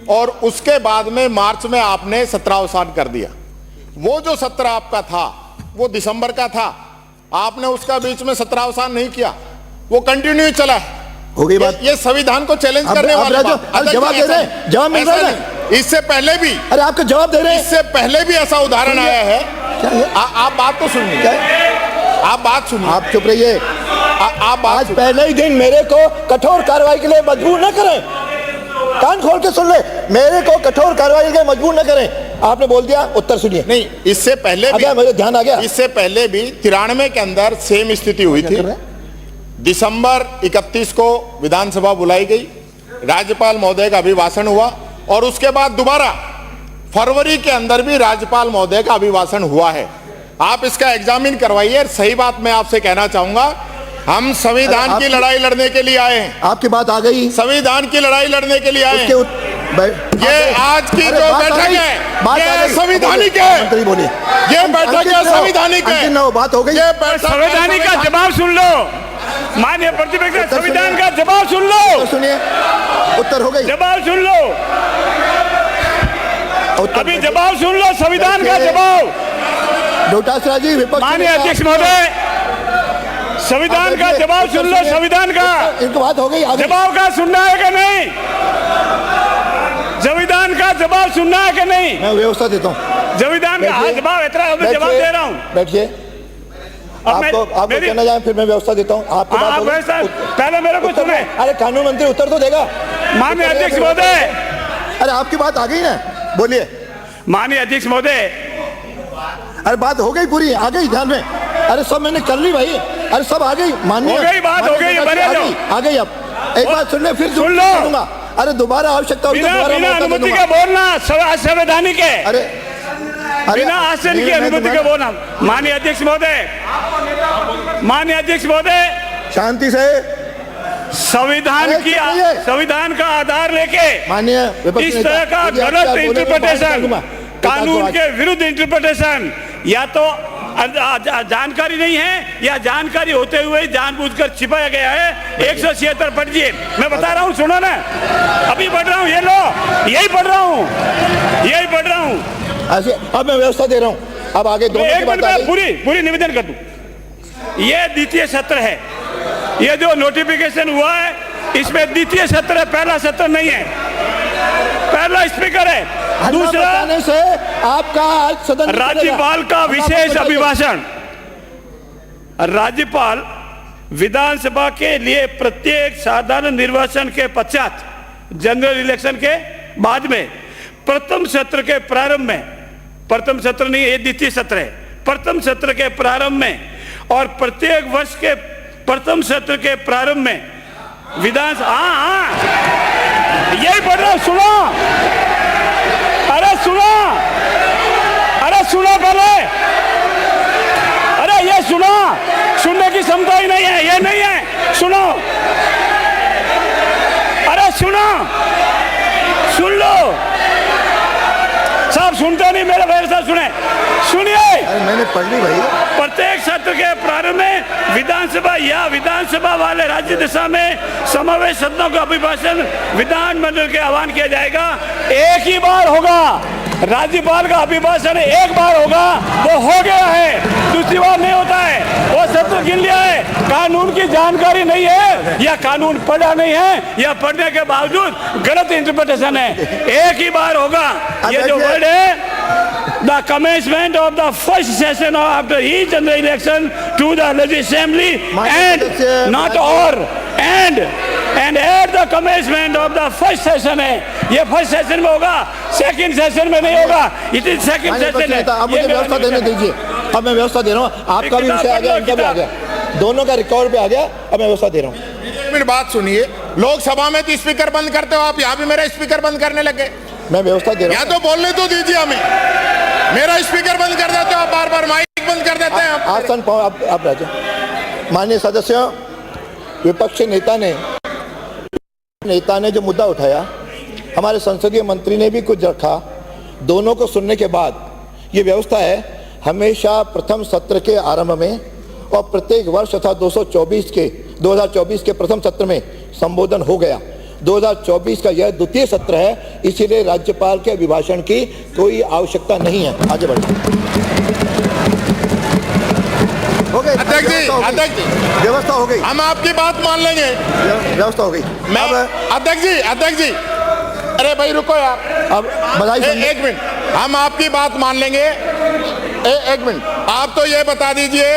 और उसके बाद में मार्च में आपने सत्रावसान कर दिया। वो जो सत्र आपका था वो दिसंबर का था, आपने उसका बीच में सत्रावसान नहीं किया, वो कंटिन्यू चला। हो गई बात। ये संविधान को चैलेंज करने वाला जवाब दे रहे हैं, जवाब मिल रहा है। इससे पहले भी, अरे आपको जवाब दे रहे हैं, इससे पहले भी ऐसा उदाहरण आया है। आप बात तो सुनिए, आप बात सुनिए, आप चुप रहिए। आप आज पहले ही दिन मेरे को कठोर कार्रवाई के लिए मजबूर न करें, कान खोल के सुन ले, मेरे को कठोर कार्रवाई के लिए मजबूर न करें। आपने बोल दिया, उत्तर सुनिए। नहीं, इससे पहले भी मुझे ध्यान आ गया, इससे पहले भी 93 के अंदर सेम स्थिति हुई थी। दिसंबर 31 को विधानसभा बुलाई गई, राज्यपाल महोदय का अभिभाषण हुआ और उसके बाद दोबारा फरवरी के अंदर भी राज्यपाल महोदय का अभिभाषण हुआ है। आप इसका एग्जामिन करवाइए। सही बात मैं आपसे कहना चाहूंगा, हम संविधान की लड़ाई लड़ने के लिए आए हैं। आपकी बात आ गई, संविधान की लड़ाई लड़ने के लिए आए हैं। ये आज की जो बैठक है ये संवैधानिक है। मंत्री बोलिए, ये बैठक है संवैधानिक है। बात हो गई, संवैधानिक का जवाब सुन लो, माननीय प्रतिपक्ष, संविधान का जवाब सुन लो। सुनिए, उत्तर हो गई, जवाब सुन लो, अभी जवाब सुन लो, संविधान का जवाब। डोटासरा जी, माननीय अध्यक्ष महोदय, संविधान का जवाब सुन लो, संविधान का। एक बात हो गई, जवाब का सुनना है कि नहीं? संविधान का जवाब सुनना है कि नहीं? मैं व्यवस्था देता हूँ। संविधान का जवाब इतना जवाब दे रहा हूँ। बैठिए, आपको कहना जाए, फिर मैं व्यवस्था देता हूँ। आपकी बात पहले मेरे को सुने। अरे कानून मंत्री उत्तर तो देगा। माननीय अध्यक्ष महोदय, अरे आपकी बात आ गई ना, बोलिए। माननीय अध्यक्ष महोदय, अरे बात हो गई पूरी, आ गई ध्यान में। अरे सब मैंने कर ली भाई, अरे सब आ गई, माननीय हो गई, बात हो गई, आ गई। अब एक बात सुन ले, फिर सुन लो। अरे दोबारा आवश्यकता होगी तो बिना अनुमति के बोलना संवैधानिक है। अरे बिना आसन की अनुमति के बोलना। माननीय अध्यक्ष महोदय, माननीय अध्यक्ष महोदय, शांति से। संविधान का आधार लेके माननीय इस तरह का गलत इंटरप्रिटेशन, कानून के विरुद्ध इंटरप्रिटेशन, या तो जानकारी नहीं है या जानकारी होते हुए जानबूझकर छिपाया गया है। 176 पढ़िए, मैं बता रहा हूँ, सुनो ना, अभी पढ़ रहा हूँ, ये लो, यही पढ़ रहा हूँ, यही पढ़ रहा हूँ। अब मैं व्यवस्था दे रहा हूँ, अब आगे दो पूरी निवेदन कर दूं। ये द्वितीय सत्र है, ये जो नोटिफिकेशन हुआ है इसमें द्वितीय सत्र है, पहला सत्र नहीं है। पहला स्पीकर है, दूसरा से आपका सदन राज्यपाल का विशेष अभिभाषण। राज्यपाल विधानसभा के लिए प्रत्येक साधारण निर्वाचन के पश्चात, जनरल इलेक्शन के बाद में, प्रथम सत्र के प्रारंभ में, प्रथम सत्र नहीं, ये द्वितीय सत्र है, प्रथम सत्र के प्रारंभ में और प्रत्येक वर्ष के प्रथम सत्र के प्रारंभ में यही पढ़ रहा हूं, सुनो, अरे सुनो, अरे सुनो पहले, अरे ये सुनो, सुनने की क्षमता ही नहीं है, ये नहीं है, सुनो, अरे सुनो, सुन लो, साहब सुनते नहीं, मेरे भाई साहब सुने, सुनिए। मैंने पढ़ ली भाई। प्रत्येक सत्र के प्रारंभ में विधानसभा या विधानसभा वाले राज्य दिशा में समावेश सदनों का अभिभाषण विधानमंडल के आह्वान किया जाएगा। एक ही बार होगा, राज्यपाल का अभिभाषण एक बार होगा, वो हो गया है, दूसरी बार नहीं होता है, वो सत्र गिन लिया है। कानून की जानकारी नहीं है या कानून पढ़ा नहीं है या पढ़ने के बावजूद गलत इंटरप्रिटेशन है, एक ही बार होगा। ये जो वर्ड है, the commencement of the first session after each general election to the legislative assembly and not or and at the commencement of the first session है, ये फर्स्ट सेशन में होगा, सेकंड सेशन में नहीं होगा, इट इज सेकंड सेशन है। अब मुझे व्यवस्था देने दीजिए, अब मैं व्यवस्था दे रहा हूँ, आपका भी विषय आ गया, इनका भी आ गया, दोनों का रिकॉर्ड पे आ गया, अब मैं व्यवस्था दे रहा हूँ। मेरी बात सुनिए, लोकसभा में तो स्पीकर बंद करते हो आप, यहाँ भी मेरा स्पीकर बंद करने लगे। मैं व्यवस्था दे रहा हूँ, या तो बोलने तो दीजिए हमें, मेरा स्पीकर बंद कर देते हो आप, बार बार माइक बंद कर देते हैं आप। आसन पाओ, आप राजा। माननीय सदस्यों, विपक्ष नेता ने जो मुद्दा उठाया, हमारे संसदीय मंत्री ने भी कुछ रखा, दोनों को सुनने के बाद ये व्यवस्था है, हमेशा प्रथम सत्र के आरंभ में और प्रत्येक वर्ष तथा 2024 के प्रथम सत्र में संबोधन हो गया। 2024 का यह द्वितीय सत्र है, इसीलिए राज्यपाल के अभिभाषण की कोई आवश्यकता नहीं है। आगे बढ़िए। हो गई अध्यक्ष जी, व्यवस्था हो गई, हम आपकी बात मान लेंगे। व्यवस्था हो गई। मैं अध्यक्ष जी, अरे भाई रुको यार, अब बधाई। एक मिनट, हम आपकी बात मान लेंगे। एक मिनट, आप तो ये बता दीजिए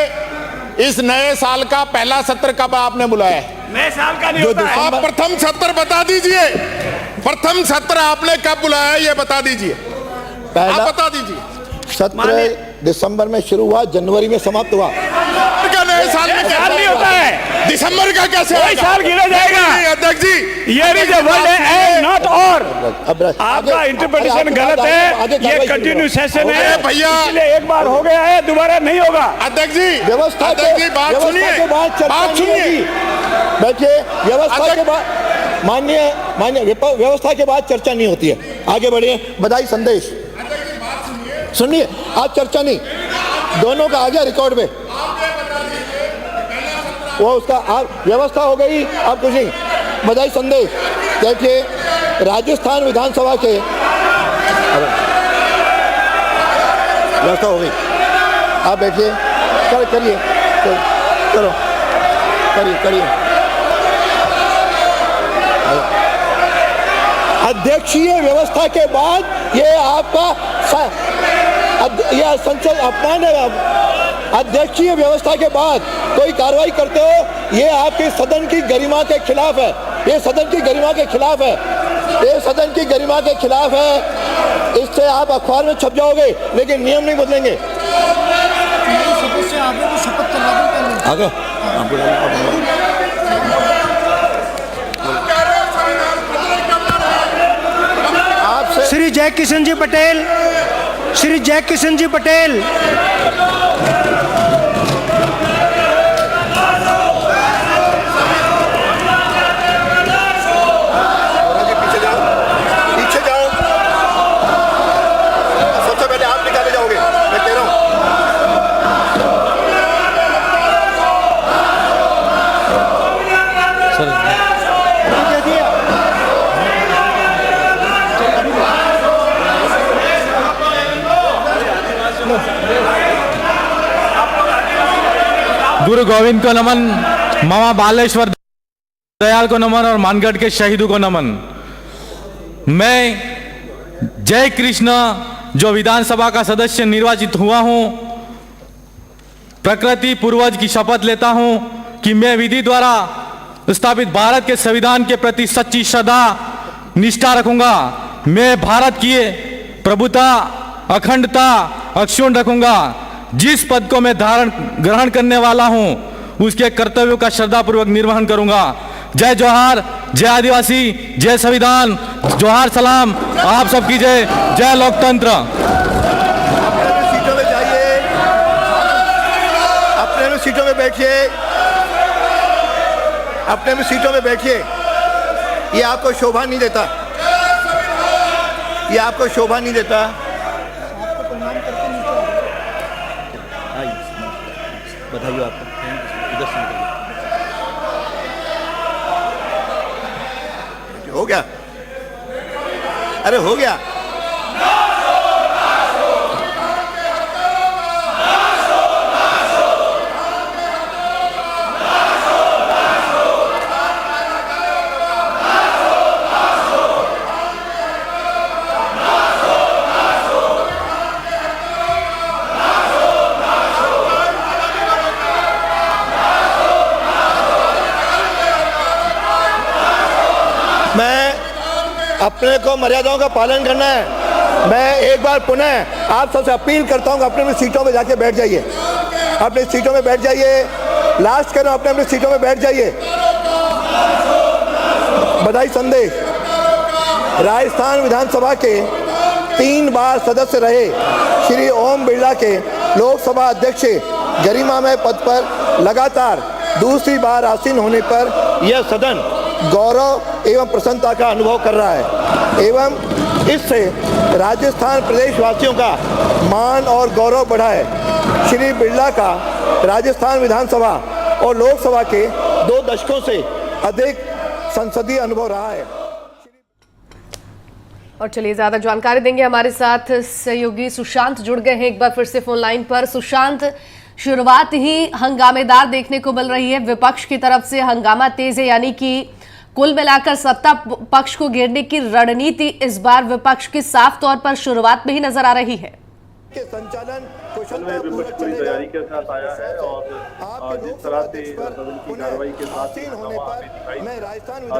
इस नए साल का पहला सत्र कब आपने बुलाया है? नए साल का नहीं होता है। आप प्रथम सत्र बता दीजिए, प्रथम सत्र आपने कब बुलाया है ये बता दीजिए, आप बता दीजिए। सत्र दिसंबर में शुरू हुआ, जनवरी में समाप्त हुआ। नए साल में क्या नहीं होता है, दिसंबर का कैसे कोई साल गिना जाएगा? अध्यक्ष जी, ये भी वर्ड है नॉट और। अब आपका इंटरप्रिटेशन गलत है, ये कंटिन्यू सेशन है भैया, इसलिए एक बार हो गया है, दोबारा नहीं होगा। अध्यक्ष जी, व्यवस्था के बात सुनिए, बात सुनिए, बैठिए। व्यवस्था के बाद माननीय व्यवस्था के बाद चर्चा नहीं होती है। आगे बढ़िए। बधाई संदेश सुनिए, आज चर्चा नहीं, दोनों का आ गया रिकॉर्ड में, वो उसका आप व्यवस्था हो गई, आप कुछ नहीं। बधाई संदेश देखिए, राजस्थान विधानसभा के व्यवस्था हो गई। आप बैठिए, करिए, करो, करिए। अध्यक्षीय व्यवस्था के बाद ये आपका यह संसद अपमान है। अध्यक्षीय व्यवस्था के बाद कोई कार्रवाई करते हो, ये आपके सदन की गरिमा के खिलाफ है। ये सदन की गरिमा के खिलाफ है, ये सदन की गरिमा के खिलाफ है। इससे आप अखबार में छप जाओगे, लेकिन नियम नहीं बदलेंगे। आगे आपसे श्री जय किशन जी पटेल, श्री जय किशन जी पटेल। पीछे जाओ, सबसे पहले आप निकाले जाओगे, मैं कह रहा हूं। गुरु गोविंद को नमन, मामा बालेश्वर दयाल को नमन और मानगढ़ के शहीदों को नमन। मैं जय कृष्ण जो विधानसभा का सदस्य निर्वाचित हुआ हूं, प्रकृति पूर्वज की शपथ लेता हूं कि मैं विधि द्वारा स्थापित भारत के संविधान के प्रति सच्ची श्रद्धा निष्ठा रखूंगा। मैं भारत की प्रभुता, अखंडता अक्षुण्ण रखूंगा। जिस पद को मैं ग्रहण करने वाला हूं, उसके कर्तव्यों का श्रद्धापूर्वक निर्वहन करूंगा। जय जोहार, जय आदिवासी, जय संविधान, जोहार सलाम, आप सबकी जय, जय लोकतंत्र। सीटों में जाइए, अपने सीटों में बैठिए, अपने में सीटों में बैठिए। ये आपको शोभा नहीं देता, ये आपको शोभा नहीं देता। बधाई हो आपको। इधर से हो गया, अरे हो गया। अपने को मर्यादाओं का पालन करना है। मैं एक बार पुनः आप सबसे अपील करता हूं कि अपने अपनी सीटों में जाके बैठ जाइए, अपनी सीटों में बैठ जाइए। लास्ट करो, अपने अपनी सीटों में बैठ जाइए। बधाई संदेश। राजस्थान विधानसभा के 3 बार सदस्य रहे श्री ओम बिरला के लोकसभा अध्यक्ष गरिमामय पद पर लगातार दूसरी बार आसीन होने पर यह सदन गौरव एवं प्रसन्नता का अनुभव कर रहा है एवं इससे राजस्थान प्रदेशवासियों का मान और गौरव बढ़ा है। श्री बिरला का राजस्थान विधानसभा और लोकसभा के 2 दशकों से अधिक संसदीय अनुभव रहा है। और चलिए ज्यादा जानकारी देंगे, हमारे साथ सहयोगी सुशांत जुड़ गए हैं एक बार फिर से फोन लाइन पर। सुशांत, शुरुआत ही हंगामेदार देखने को मिल रही है, विपक्ष की तरफ से हंगामा तेज है, यानी कि कुल मिलाकर सत्ता पक्ष को घेरने की रणनीति इस बार विपक्ष की साफ तौर पर शुरुआत में ही नजर आ रही है। संचालन विपक्ष पूरी तैयारी के साथ आया है और जिस तरह से सदन की कार्रवाई के साथ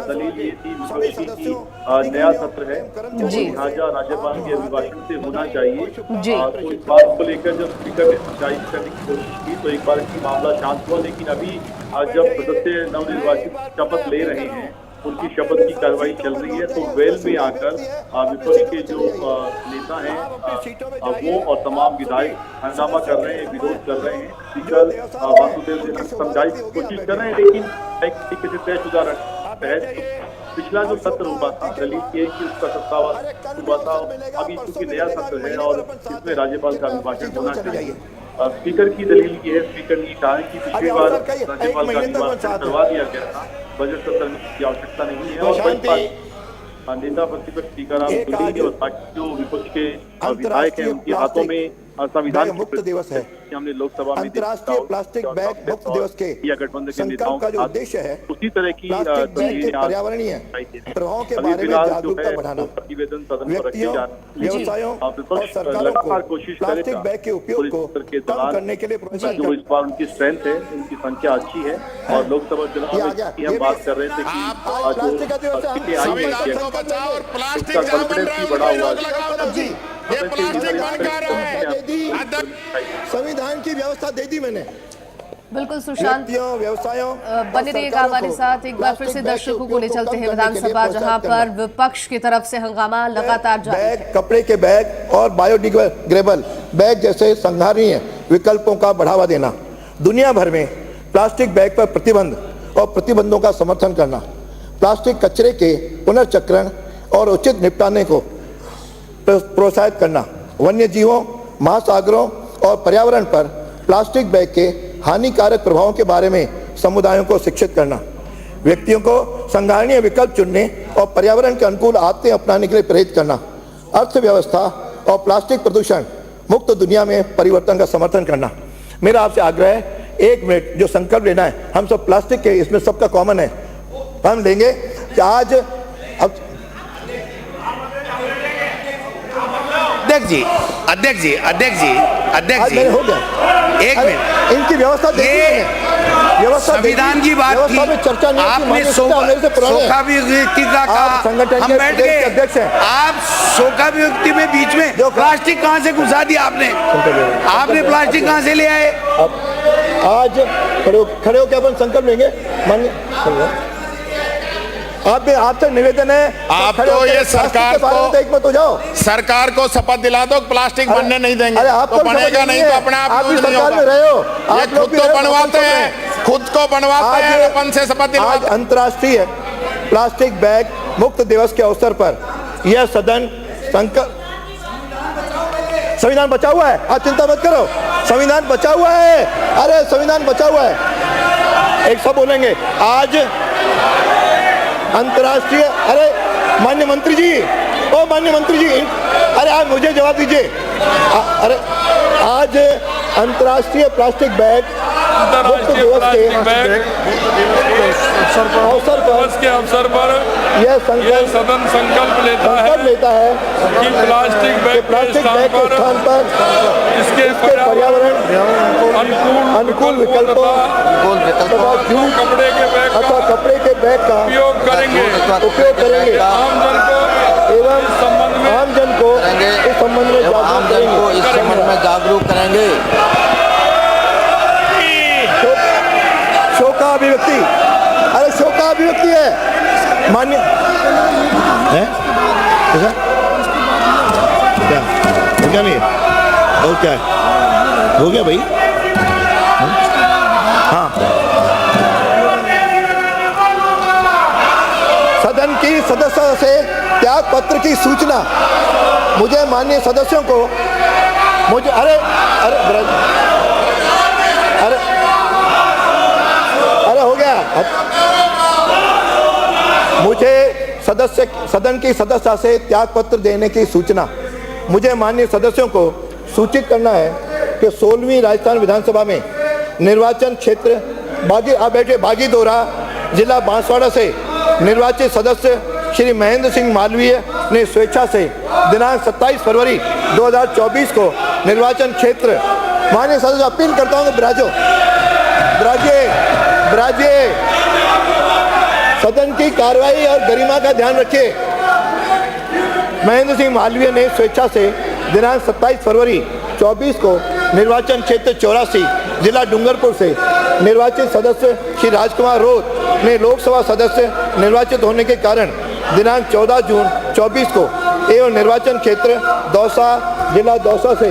दलील ये थी विपक्षी की नया सत्र है, लिहाजा राज्यपाल के अभिभाषण से होना चाहिए। तो इस बात को लेकर जब स्पीकर ने समझाइश करने की कोशिश की तो एक बार की मामला शांत हुआ, लेकिन अभी जब सदस्य नवनिर्वाचित शपथ ले रहे हैं, उनकी शपथ की कार्रवाई चल रही है, तो वेल में आकर विपक्ष के जो नेता हैं वो और तमाम विधायक हंगामा कर रहे हैं, विरोध कर रहे हैं। स्पीकर वासुदेव समझाइश की कोशिश कर रहे हैं, लेकिन एक तरीके से तयशुदा तहत पिछला जो सत्र हुआ था दलील की कि उसका सत्तावार हुआ था, अभी चूंकि नया सत्र है और इसमें राज्यपाल का अभिभाषण होना चाहिए। स्पीकर की दलील ये है, स्पीकर ने कहा है कि पिछली बार राज्यपाल का अभिभाषण करवा दिया गया था, बजट सत्र में की आवश्यकता नहीं है। और नेता प्रतिपक्ष टीकाराम जूली और बाकी जो विपक्ष के विधायक हैं उनके हाथों में संविधान मुक्त दिवस है। हमने लोकसभा में अंतर्राष्ट्रीय प्लास्टिक बैग मुक्त दिवस के गठबंधन के नेताओं का जो उद्देश्य है उसी तरह की पर्यावरणीय प्रभावों के बारे में जागरूकता बढ़ाना, प्रतिवेदन सदन पर व्यक्तियों, व्यवसायों और सरकारों को प्लास्टिक बैग के उपयोग को कम करने के लिए जो इस बार उनकी स्ट्रेंथ है, उनकी संख्या अच्छी है। और लोकसभा चुनाव में हम बात कर रहे थे कि कॉन्फिडेंस भी बढ़ा हुआ है, ये प्लास्टिक बन कर रहा है। संविधान की व्यवस्था दे दी मैंने। बिल्कुल सुशांत, व्यवसायों बने रहिएगा हमारे साथ। एक बार फिर से दर्शकों को ले चलते हैं विधानसभा, जहां पर विपक्ष की तरफ से हंगामा लगातार जारी है। बैग, कपड़े के बैग और बायोडिग्रेडेबल बैग जैसे संधारणीय विकल्पों का बढ़ावा देना, दुनिया भर में प्लास्टिक बैग पर प्रतिबंध और प्रतिबंधों का समर्थन करना, प्लास्टिक कचरे के पुनर्चक्रण और उचित निपटाने को प्रोत्साहित करना, वन्य जीवों, महासागरों और पर्यावरण पर प्लास्टिक बैग के हानिकारक प्रभावों के बारे में समुदायों को शिक्षित करना, व्यक्तियों को संधारणीय विकल्प चुनने और पर्यावरण के अनुकूल आदतें अपनाने के लिए प्रेरित करना, अर्थव्यवस्था और प्लास्टिक प्रदूषण मुक्त दुनिया में परिवर्तन का समर्थन करना। मेरा आपसे आग्रह है, 1 मिनट जो संकल्प लेना है, हम सब प्लास्टिक के इसमें सबका कॉमन है, हम लेंगे कि आज अब अध्यक्ष जी हो गया। 1 मिनट, इनकी व्यवस्था व्यवस्था संविधान की बात की, चर्चा नहीं, आपने शोकाभिव्यक्ति का कहा, हम बैठ गए, अध्यक्ष हैं आप शोकाभिव्यक्ति में बीच में प्लास्टिक कहां से घुसा दिया आपने प्लास्टिक कहां से ले आए? आज खड़े होकर अपन संकल्प लेंगे। माननीय आपसे निवेदन है, आप तो ये सरकार को एक मत हो जाओ, सरकार को शपथ दिला दो प्लास्टिक बनने नहीं देंगे। अरे आप तो बनेगा नहीं तो अपने आप यूज नहीं होगा। ये खुद को बनवाते हैं, खुद को बनवाते हैं, अपन से शपथ दिलवाते हैं। अंतर्राष्ट्रीय प्लास्टिक बैग मुक्त दिवस के अवसर पर यह सदन संकल्प, संविधान बचा हुआ है, आप चिंता मत करो, संविधान बचा हुआ है, अरे संविधान बचा हुआ है। एक सब बोलेंगे आज अंतर्राष्ट्रीय, अरे माननीय मंत्री जी, ओ माननीय मंत्री जी, अरे आप मुझे जवाब दीजिए। अरे आज अंतर्राष्ट्रीय प्लास्टिक बैग मुक्त दिवस के अवसर पर यह सदन संकल्प लेता है कि प्लास्टिक बैग के स्थान पर इसके पर्यावरण अनुकूल विकल्पों तथा कपड़े के बैग का उपयोग करेंगे एवं आम जन को इस संबंध में जागरूक करेंगे। शोकाभिव्यक्ति, अरे शोकाभिव्यक्ति है मान्य है क्या हो गया? नहीं और क्या हो गया भाई? हाँ, सदन की सदस्यों से त्याग पत्र की सूचना मुझे माननीय सदस्यों को मुझे अरे अरे अरे अरे हो गया। मुझे सदन की सदस्यता से त्यागपत्र देने की सूचना। मुझे माननीय सदस्यों को सूचित करना है कि 16वीं राजस्थान विधानसभा में निर्वाचन क्षेत्र बागी दोरा जिला बांसवाड़ा से निर्वाचित सदस्य श्री महेंद्र सिंह मालवीय ने स्वेच्छा से दिनांक 27 फरवरी 2024 को निर्वाचन क्षेत्र, माननीय सदस्य अपील करता हूं कि ब्राजिए सदन की कार्रवाई और गरिमा का ध्यान रखिए। महेंद्र सिंह मालवीय ने स्वेच्छा से दिनांक 27 फरवरी 24 को निर्वाचन क्षेत्र 84 जिला डूंगरपुर से निर्वाचित सदस्य श्री राजकुमार रोत ने लोकसभा सदस्य निर्वाचित होने के कारण दिनांक 14 जून 24 को एवं निर्वाचन क्षेत्र दौसा जिला दौसा से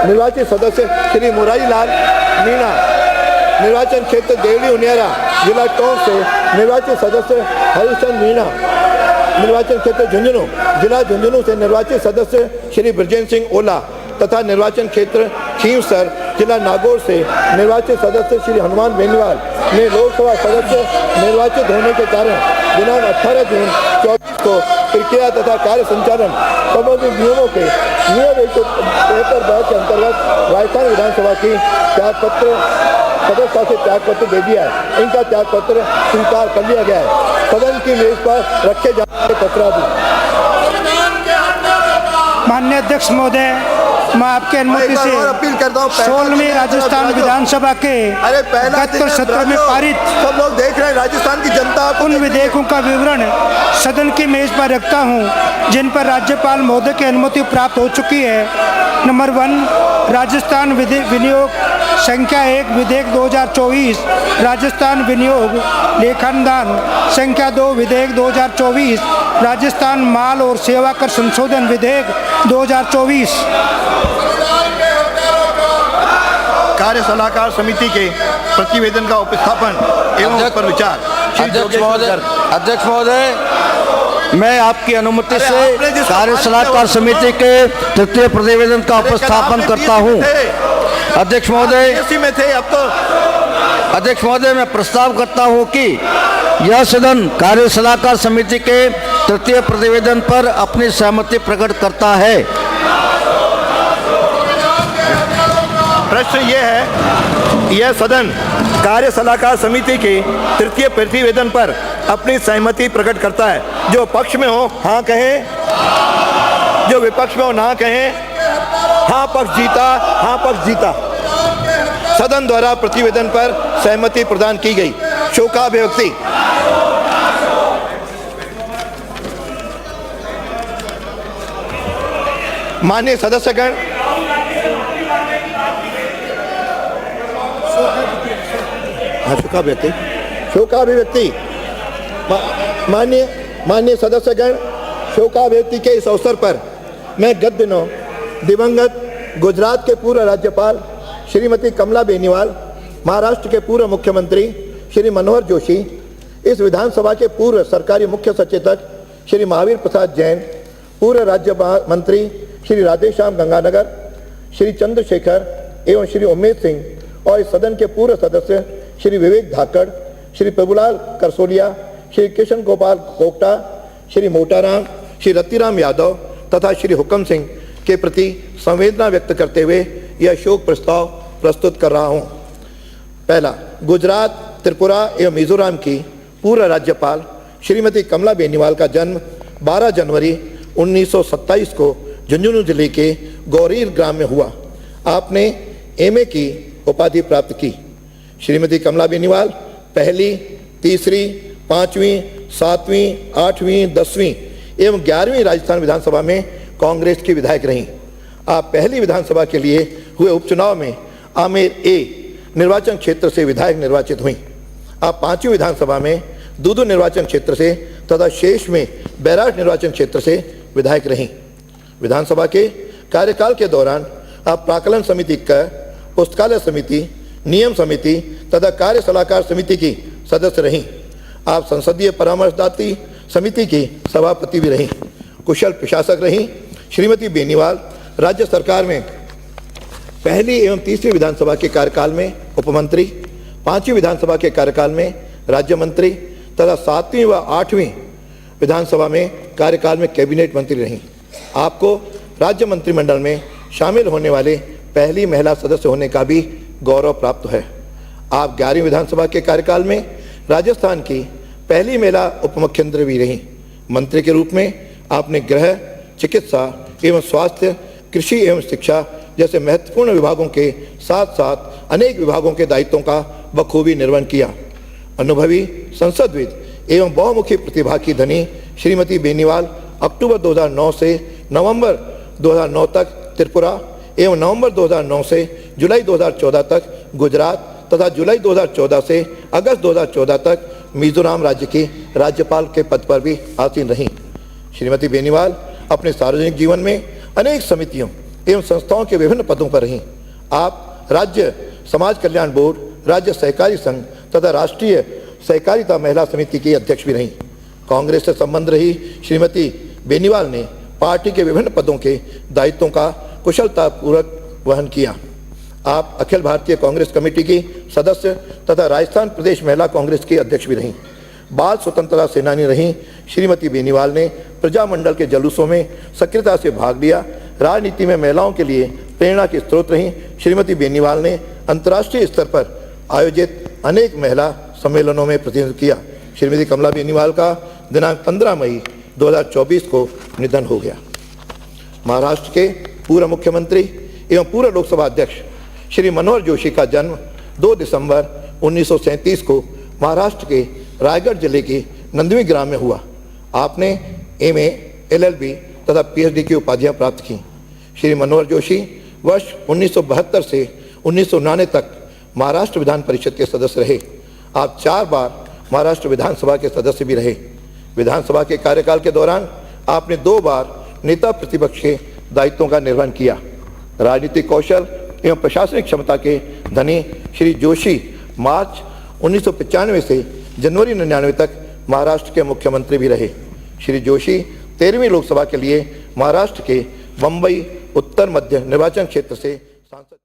निर्वाचित सदस्य श्री मुरारी लाल मीणा, निर्वाचन क्षेत्र देवली उनियारा जिला टोंक से निर्वाचित सदस्य हरिचंद मीणा, निर्वाचन क्षेत्र झुंझुनू जिला झुंझुनू से निर्वाचित सदस्य श्री ब्रजेंद्र सिंह ओला तथा निर्वाचन क्षेत्र खींवसर जिला नागौर से निर्वाचित सदस्य श्री हनुमान बेनीवाल ने लोकसभा सदस्य निर्वाचित होने के कारण दिनांक 18 जून 24 को प्रक्रिया तथा कार्य संचालन संबंधित नियमों के नियम 173 के अंतर्गत राजस्थान विधानसभा की त्यागपत्र सदस्यता से त्यागपत्र दे दिया है। इनका त्यागपत्र स्वीकार कर लिया गया है। सदन की मेज पर रखे जाने पत्रादि। माननीय अध्यक्ष महोदय, मैं आपके अनुमति से अपील करता हूँ 16वीं राजस्थान विधानसभा के गत सत्र में पारित सब लोग देख रहे हैं, राजस्थान की जनता उन विधेयकों का विवरण सदन की मेज पर रखता हूं जिन पर राज्यपाल महोदय की अनुमति प्राप्त हो चुकी है। नंबर 1, राजस्थान विनियोग संख्या 1 विधेयक 2024, राजस्थान विनियोग लेखानुदान संख्या 2 विधेयक 2024, राजस्थान माल और सेवा कर संशोधन विधेयक 2024। कार्य सलाहकार समिति के प्रतिवेदन का उपस्थापन एवं उस पर विचार। अध्यक्ष महोदय, मैं आपकी अनुमति से कार्य सलाहकार समिति के तृतीय प्रतिवेदन का उपस्थापन करता हूं। अध्यक्ष महोदय, अध्यक्ष महोदय, मैं प्रस्ताव करता हूं कि यह सदन कार्य सलाहकार समिति के तृतीय प्रतिवेदन पर अपनी सहमति प्रकट करता है। प्रश्न ये है, यह सदन कार्य सलाहकार समिति के तृतीय प्रतिवेदन पर अपनी सहमति प्रकट करता है। जो पक्ष में हो हाँ कहें, जो विपक्ष में हो ना कहें। हाँ पक्ष जीता, हाँ पक्ष जीता। सदन द्वारा प्रतिवेदन पर सहमति प्रदान की गई। शोकाभिव्यक्ति। माननीय सदस्यगण, शोकाभिव्यक्ति। माननीय सदस्यगण, शोकाभिव्यक्ति के इस अवसर पर मैं गत दिनों दिवंगत गुजरात के पूर्व राज्यपाल श्रीमती कमला बेनीवाल, महाराष्ट्र के पूर्व मुख्यमंत्री श्री मनोहर जोशी, इस विधानसभा के पूर्व सरकारी मुख्य सचेतक श्री महावीर प्रसाद जैन, पूर्व राज्य मंत्री श्री राधेश्याम गंगानगर, श्री चंद्रशेखर एवं श्री उमेद सिंह और इस सदन के पूर्व सदस्य श्री विवेक धाकड़, श्री प्रभुलाल करसोलिया, श्री कृष्ण गोपाल कोकटा, श्री मोटाराम, श्री रतिराम यादव तथा श्री हुक्म सिंह के प्रति संवेदना व्यक्त करते हुए यह शोक प्रस्ताव प्रस्तुत कर रहा हूं। पहला, गुजरात, त्रिपुरा एवं मिजोरम की पूर्व राज्यपाल श्रीमती कमला बेनीवाल का जन्म 12 जनवरी 1927 को झुंझुनू जिले के गौरीर ग्राम में हुआ। आपने एमए की उपाधि प्राप्त की। श्रीमती कमला बेनीवाल पहली, तीसरी, 5वीं, 7वीं, 8वीं, 10वीं एवं 11वीं राजस्थान विधानसभा में कांग्रेस की विधायक रहीं। आप पहली विधानसभा के लिए हुए उपचुनाव में आमेर ए निर्वाचन क्षेत्र से विधायक निर्वाचित हुई। आप 5वीं विधानसभा में दूदू निर्वाचन क्षेत्र से तथा शेष में बैराट निर्वाचन क्षेत्र से विधायक रहीं। विधानसभा के कार्यकाल के दौरान आप प्राक्कलन समिति का, पुस्तकालय समिति, नियम समिति तथा कार्य सलाहकार समिति की सदस्य रहीं। आप संसदीय परामर्शदात्री समिति की सभापति भी रहीं। कुशल प्रशासक रहीं। श्रीमती बेनीवाल राज्य सरकार में पहली एवं तीसरी विधानसभा के कार्यकाल में उपमंत्री, 5वीं विधानसभा के कार्यकाल में राज्य मंत्री तथा 7वीं व 8वीं विधानसभा में कार्यकाल में कैबिनेट मंत्री रहीं। आपको राज्य मंत्रिमंडल में शामिल होने वाले पहली महिला सदस्य होने का भी गौरव प्राप्त है। आप 11वीं विधानसभा के कार्यकाल में राजस्थान की पहली महिला उप मुख्यमंत्री भी रहीं। मंत्री के रूप में आपने गृह, चिकित्सा एवं स्वास्थ्य, कृषि एवं शिक्षा जैसे महत्वपूर्ण विभागों के साथ साथ अनेक विभागों के दायित्वों का बखूबी निर्वहन किया। अनुभवी संसदविद एवं बहुमुखी प्रतिभा की धनी श्रीमती बेनीवाल अक्टूबर 2009 से नवंबर 2009 तक त्रिपुरा एवं नवंबर 2009 से जुलाई 2014 तक गुजरात तथा जुलाई 2014 से अगस्त 2014 तक मिजोरम राज्य की राज्यपाल के पद पर भी आसीन रहीं। श्रीमती बेनीवाल अपने सार्वजनिक जीवन में अनेक समितियों एवं संस्थाओं के विभिन्न पदों पर रहीं। आप राज्य समाज कल्याण बोर्ड, राज्य सहकारी संघ तथा राष्ट्रीय सहकारिता महिला समिति की अध्यक्ष भी रहीं। कांग्रेस से संबंध रही श्रीमती बेनीवाल ने पार्टी के विभिन्न पदों के दायित्वों का कुशलतापूर्वक वहन किया। आप अखिल भारतीय कांग्रेस कमेटी की सदस्य तथा राजस्थान प्रदेश महिला कांग्रेस की अध्यक्ष भी रहीं। बाल स्वतंत्रता सेनानी रहीं श्रीमती बेनीवाल ने प्रजामंडल के जुलूसों में सक्रियता से भाग लिया। राजनीति में महिलाओं के लिए प्रेरणा के स्रोत रहीं श्रीमती बेनीवाल ने अंतर्राष्ट्रीय स्तर पर आयोजित अनेक महिला सम्मेलनों में प्रतिनिधित्व किया। श्रीमती कमला बेनीवाल का दिनांक 15 मई 2024 को निधन हो गया। महाराष्ट्र के पूर्व मुख्यमंत्री एवं पूर्व लोकसभा अध्यक्ष श्री मनोहर जोशी का जन्म 2 दिसंबर 1937 को महाराष्ट्र के रायगढ़ जिले के नंदवी ग्राम में हुआ। आपने MA, LLB तथा PhD की उपाधियां प्राप्त की। श्री मनोहर जोशी वर्ष 1972 से 1999 तक महाराष्ट्र विधान परिषद के सदस्य रहे। आप 4 बार महाराष्ट्र विधानसभा के सदस्य भी रहे। विधानसभा के कार्यकाल के दौरान आपने 2 बार नेता प्रतिपक्ष के दायित्वों का निर्वहन किया। राजनीतिक कौशल एवं प्रशासनिक क्षमता के धनी श्री जोशी मार्च 1995 से जनवरी 99 तक महाराष्ट्र के मुख्यमंत्री भी रहे। श्री जोशी 13वीं लोकसभा के लिए महाराष्ट्र के बम्बई उत्तर मध्य निर्वाचन क्षेत्र से सांसद